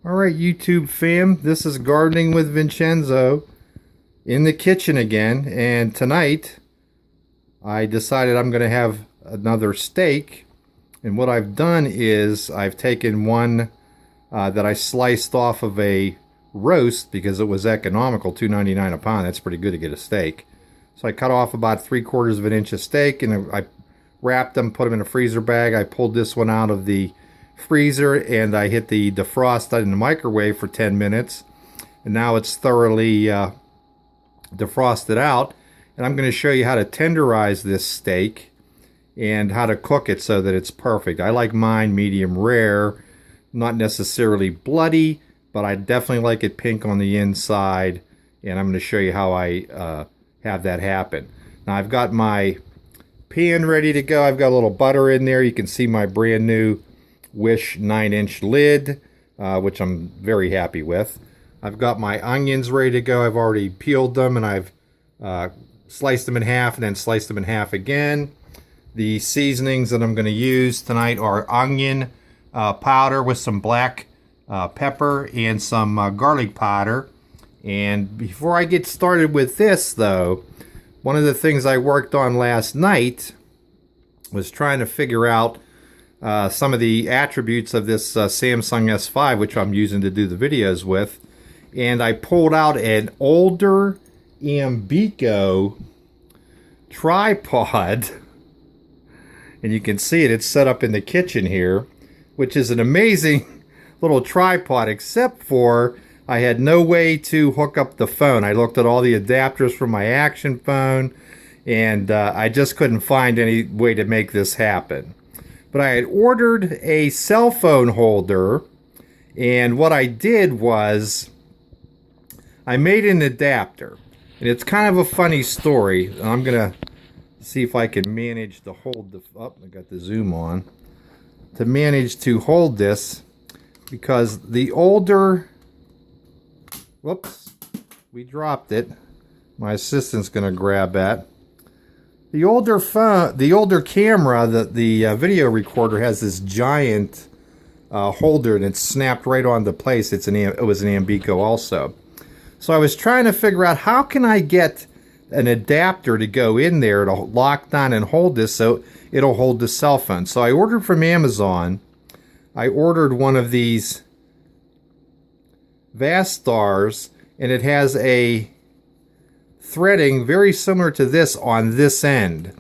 Alright, YouTube fam, this is Gardening with Vincenzo in the kitchen again, and tonight I decided I'm going to have another steak. And what I've done is I've taken one that I sliced off of a roast because it was economical, $2.99 a pound. That's pretty good to get a steak. So I cut off about 3/4 of an inch of steak, and I wrapped them, put them in a freezer bag. I pulled this one out of the freezer and I hit the defrost in the microwave for 10 minutes, and now it's thoroughly defrosted out. And I'm going to show you how to tenderize this steak and how to cook it so that it's perfect. I like mine medium rare, not necessarily bloody, but I definitely like it pink on the inside, and I'm going to show you how I have that happen. Now I've got my pan ready to go. I've got a little butter in there. You can see my brand new Wish 9-inch lid, which I'm very happy with. I've got my onions ready to go. I've already peeled them, and I've sliced them in half and then sliced them in half again. The seasonings that I'm going to use tonight are onion powder with some black pepper and some garlic powder. And before I get started with this, though, one of the things I worked on last night was trying to figure out some of the attributes of this Samsung S5, which I'm using to do the videos with. And I pulled out an older Ambico tripod, and you can see it. It's set up in the kitchen here, which is an amazing little tripod, except for I had no way to hook up the phone. I looked at all the adapters for my action phone, and I just couldn't find any way to make this happen. But I had ordered a cell phone holder, and what I did was I made an adapter. And it's kind of a funny story. I'm going to see if I can manage to hold the... Oh, I got the zoom on. To manage to hold this, because the older... Whoops, we dropped it. My assistant's going to grab that. The older phone, the older camera, the video recorder has this giant holder, and it's snapped right onto place. It was an Ambico also. So I was trying to figure out how can I get an adapter to go in there to lock down and hold this so it'll hold the cell phone. So I ordered from Amazon. I ordered one of these Vastars, and it has a threading very similar to this on this end.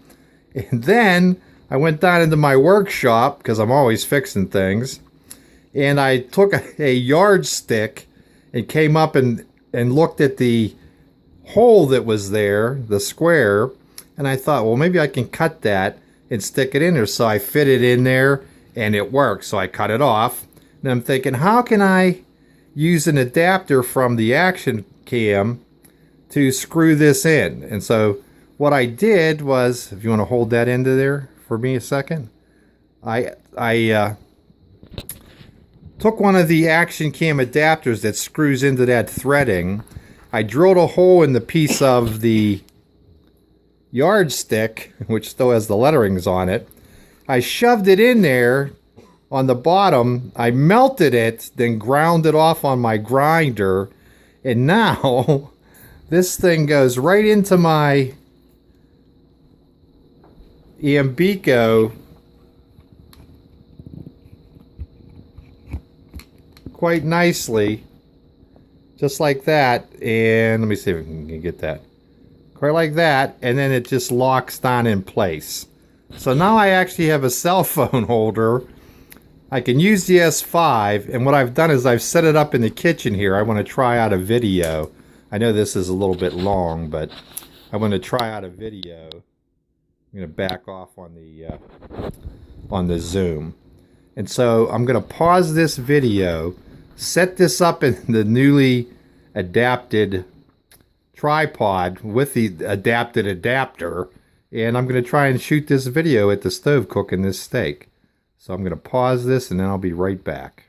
And then I went down into my workshop, because I'm always fixing things, and I took a yardstick and came up and looked at the hole that was there, the square, and I thought, well, maybe I can cut that and stick it in there. So I fit it in there, and it worked. So I cut it off, and I'm thinking, how can I use an adapter from the action cam to screw this in? And so what I did was, if you want to hold that into there for me a second, I took one of the action cam adapters that screws into that threading. I drilled a hole in the piece of the yardstick, which still has the letterings on it. I shoved it in there on the bottom. I melted it, then ground it off on my grinder, and now this thing goes right into my Ambico quite nicely, just like that. And let me see if I can get that quite like that, and then it just locks down in place. So now I actually have a cell phone holder. I can use the S5, and what I've done is I've set it up in the kitchen here. I want to try out a video. I know this is a little bit long, but I want to try out a video. I'm going to back off on the zoom. And so I'm going to pause this video, set this up in the newly adapted tripod with the adapted adapter, and I'm going to try and shoot this video at the stove cooking this steak. So I'm going to pause this, and then I'll be right back.